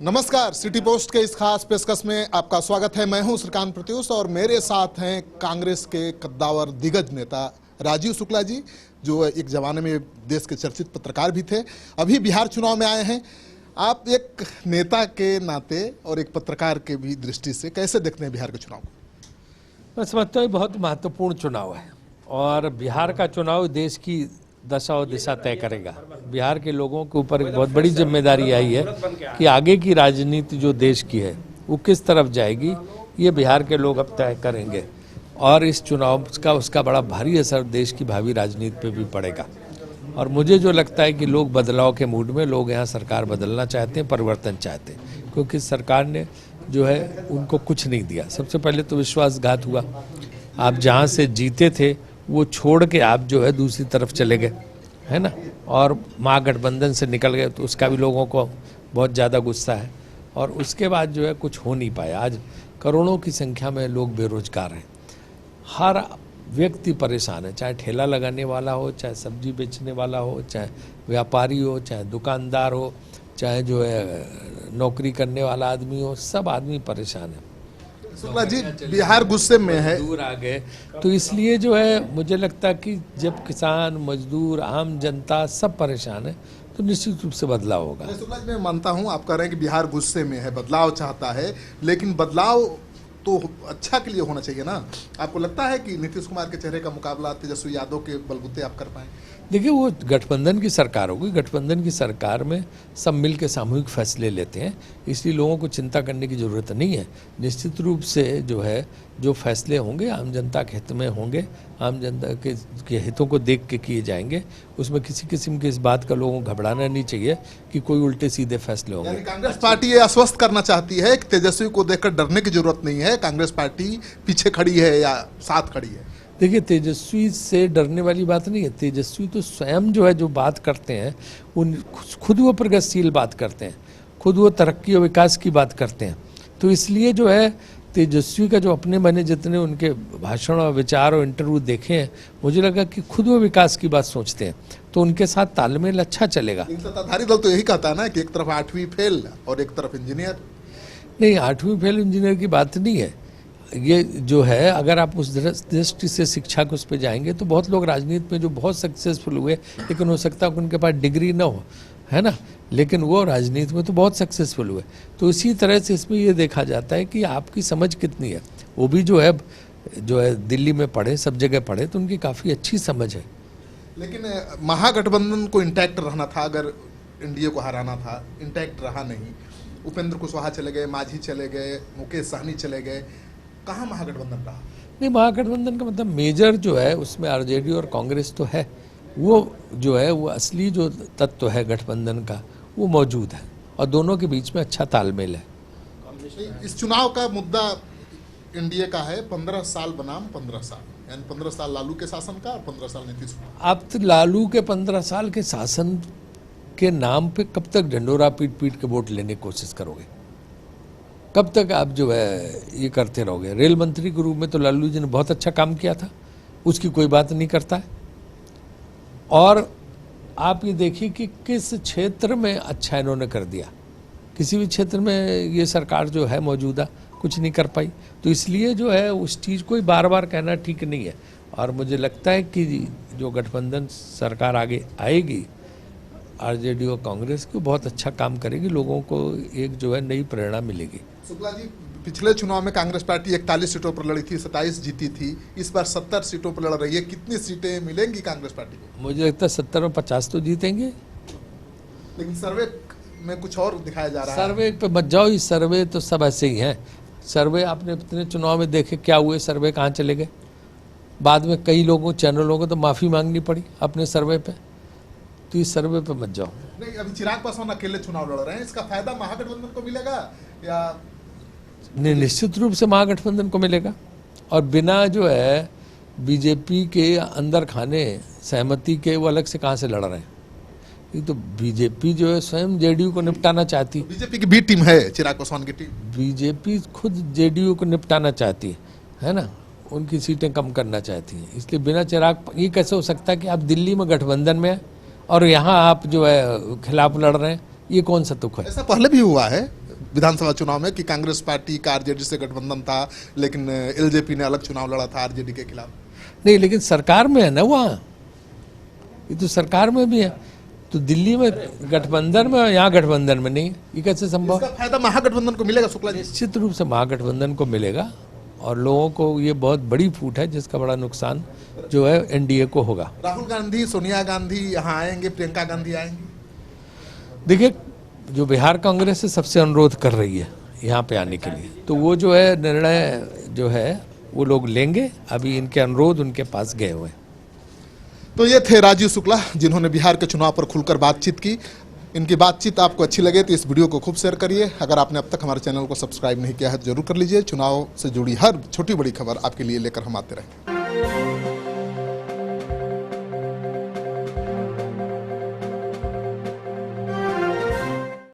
नमस्कार, city post के इस खास पेशकश में आपका स्वागत है। मैं हूं श्रीकांत प्रत्युष और मेरे साथ हैं कांग्रेस के कद्दावर दिग्गज नेता राजीव शुक्ला जी, जो एक जमाने में देश के चर्चित पत्रकार भी थे। अभी बिहार चुनाव में आए हैं। आप एक नेता के नाते और एक पत्रकार के भी दृष्टि से कैसे देखते हैं बिहार के चुनाव को? मैं समझता हूँ बहुत महत्वपूर्ण चुनाव है और बिहार का चुनाव देश की दशा और दिशा तय करेगा। बिहार के लोगों के ऊपर एक बहुत बड़ी जिम्मेदारी आई है कि आगे की राजनीति जो देश की है वो किस तरफ जाएगी, ये बिहार के लोग अब तय करेंगे और इस चुनाव का उसका बड़ा भारी असर देश की भावी राजनीति पे भी पड़ेगा। और मुझे जो लगता है कि लोग बदलाव के मूड में, लोग यहाँ सरकार बदलना चाहते हैं, परिवर्तन चाहते हैं, क्योंकि सरकार ने जो है उनको कुछ नहीं दिया। सबसे पहले तो विश्वासघात हुआ। आप जहाँ से जीते थे वो छोड़ के आप जो है दूसरी तरफ चले गए, है ना, और महागठबंधन से निकल गए, तो उसका भी लोगों को बहुत ज़्यादा गुस्सा है। और उसके बाद जो है कुछ हो नहीं पाया। आज करोड़ों की संख्या में लोग बेरोजगार हैं, हर व्यक्ति परेशान है, चाहे ठेला लगाने वाला हो, चाहे सब्जी बेचने वाला हो, चाहे व्यापारी हो, चाहे दुकानदार हो, चाहे जो है नौकरी करने वाला आदमी हो, सब आदमी परेशान है। शुक्ला जी, बिहार गुस्से में है, दूर आ गए, तो इसलिए जो है मुझे लगता है कि जब किसान, मजदूर, आम जनता सब परेशान है तो निश्चित रूप से बदलाव होगा। शुक्ला जी, मैं मानता हूं आप कह रहे हैं कि बिहार गुस्से में है, बदलाव चाहता है, लेकिन बदलाव तो अच्छा के लिए होना चाहिए ना। आपको लगता है कि नीतीश कुमार के चेहरे का मुकाबला तेजस्वी यादव के बलबूते आप कर पाए? देखिए, वो गठबंधन की सरकार होगी, गठबंधन की सरकार में सब मिल के सामूहिक फैसले लेते हैं, इसलिए लोगों को चिंता करने की ज़रूरत नहीं है। निश्चित रूप से जो है जो फैसले होंगे आम जनता के हित में होंगे, आम जनता के हितों को देख के किए जाएंगे। उसमें किसी किस्म की इस बात का लोगों को घबराना नहीं चाहिए कि कोई उल्टे सीधे फैसले होंगे। कांग्रेस पार्टी ये आश्वस्त करना चाहती है कि तेजस्वी को देखकर डरने की जरूरत नहीं है, कांग्रेस पार्टी पीछे खड़ी है या साथ खड़ी है। देखिए, तेजस्वी से डरने वाली बात नहीं है। तेजस्वी तो स्वयं जो है जो बात करते हैं उन खुद वो प्रगतिशील बात करते हैं, खुद वो तरक्की और विकास की बात करते हैं। तो इसलिए जो है तेजस्वी का जो अपने बने जितने उनके भाषण और विचार और इंटरव्यू देखे हैं, मुझे लगा कि खुद वो विकास की बात सोचते हैं, तो उनके साथ तालमेल अच्छा चलेगा। सत्ताधारी दल तो यही कहता है ना कि एक तरफ 8वीं फेल और एक तरफ इंजीनियर। नहीं, 8वीं फेल इंजीनियर की बात नहीं है। ये जो है, अगर आप उस दृष्टि से शिक्षा के उस पर जाएंगे तो बहुत लोग राजनीति में जो बहुत सक्सेसफुल हुए, लेकिन हो सकता है कि उनके पास डिग्री ना हो, है ना, लेकिन वो राजनीति में तो बहुत सक्सेसफुल हुए। तो इसी तरह से इसमें ये देखा जाता है कि आपकी समझ कितनी है। वो भी जो है दिल्ली में पढ़े, सब जगह पढ़े, तो उनकी काफ़ी अच्छी समझ है। लेकिन महागठबंधन को इंटैक्ट रहना था, अगर एनडीए को हराना था, इंटैक्ट रहा नहीं। उपेंद्र कुशवाहा चले गए, मांझी चले गए, मुकेश सहनी चले गए, कहाँ महागठबंधन रहा? नहीं, महागठबंधन का मतलब मेजर जो है उसमें आरजेडी और कांग्रेस तो है, वो जो है वो असली जो तत्व है गठबंधन का वो मौजूद है और दोनों के बीच में अच्छा तालमेल है। इस चुनाव का मुद्दा एनडीए का है 15 साल बनाम 15 साल, यानी 15 साल लालू के शासन का और 15 साल नीतीश कुमार। आप तो लालू के 15 साल के शासन के नाम पे कब तक ढंडोरा पीट पीट के वोट लेने की कोशिश करोगे? कब तक आप जो है ये करते रहोगे? रेल मंत्री के रूप में तो लालू जी ने बहुत अच्छा काम किया था, उसकी कोई बात नहीं करता है। और आप ये देखिए कि किस क्षेत्र में अच्छा इन्होंने कर दिया, किसी भी क्षेत्र में ये सरकार जो है मौजूदा कुछ नहीं कर पाई। तो इसलिए जो है उस चीज़ को ही बार बार कहना ठीक नहीं है। और मुझे लगता है कि जो गठबंधन सरकार आगे आएगी, आरजेडी और कांग्रेस की, बहुत अच्छा काम करेगी, लोगों को एक जो है नई प्रेरणा मिलेगी। शुक्ला जी, पिछले चुनाव में कांग्रेस पार्टी 41 सीटों पर लड़ी थी, 27 जीती थी, इस बार 70 सीटों पर लड़ रही है। कितनी सीटें मिलेंगी कांग्रेस पार्टी को? मुझे लगता है 70 में 50 तो जीतेंगे। लेकिन सर्वे में कुछ और दिखाया जा रहा है। सर्वे पे मत जाओ, इस सर्वे तो सब ऐसे ही हैं। सर्वे आपने इतने चुनाव में देखे क्या हुए, सर्वे कहाँ चले गए। बाद में कई लोगों, चैनलों को तो माफ़ी मांगनी पड़ी अपने सर्वे पे। तो इस सर्वे पे मत जाओ। नहीं, अभी चिराग पासवान अकेले चुनाव लड़ रहे हैं, इसका फायदा महागठबंधन को मिलेगा या? नहीं, निश्चित रूप से महागठबंधन को मिलेगा। और बिना जो है बीजेपी के अंदर खाने सहमति के वो अलग से कहाँ से लड़ रहे हैं? ये तो बीजेपी जो है स्वयं जेडीयू को निपटाना चाहती है। बीजेपी की भी टीम है, चिराग पासवान की टीम। बीजेपी खुद जेडीयू को निपटाना चाहती है ना, उनकी सीटें कम करना चाहती हैं। इसलिए बिना चिराग, ये कैसे हो सकता है कि आप दिल्ली में गठबंधन में और यहाँ आप जो है खिलाफ लड़ रहे हैं? ये कौन सा तुक है? ऐसा पहले भी हुआ है, विधानसभा चुनाव में कि कांग्रेस पार्टी का आरजेडी से गठबंधन था, लेकिन एलजेपी ने अलग चुनाव लड़ा था आरजेडी के खिलाफ। नहीं, लेकिन सरकार में है ना, वहाँ ये तो सरकार में भी है। तो दिल्ली में गठबंधन में, यहाँ गठबंधन में नहीं, ये कैसे संभव? इसका फायदा महागठबंधन को मिलेगा शुक्ला जी? निश्चित रूप से महागठबंधन को मिलेगा और लोगों को ये बहुत बड़ी फूट है, जिसका बड़ा नुकसान जो है एनडीए को होगा। राहुल गांधी, सोनिया गांधी यहाँ आएंगे, प्रियंका गांधी आएंगी? देखिए, जो बिहार कांग्रेस से सबसे अनुरोध कर रही है यहाँ पे आने के लिए, तो वो जो है निर्णय जो है वो लोग लेंगे। अभी इनके अनुरोध उनके पास गए हुए हैं। तो ये थे राजीव शुक्ला, जिन्होंने बिहार के चुनाव पर खुलकर बातचीत की। इनकी बातचीत आपको अच्छी लगे तो इस वीडियो को खूब शेयर करिए। अगर आपने अब तक हमारे चैनल को सब्सक्राइब नहीं किया है तो जरूर कर लीजिए। चुनाव से जुड़ी हर छोटी बड़ी खबर आपके लिए लेकर हम आते रहेंगे।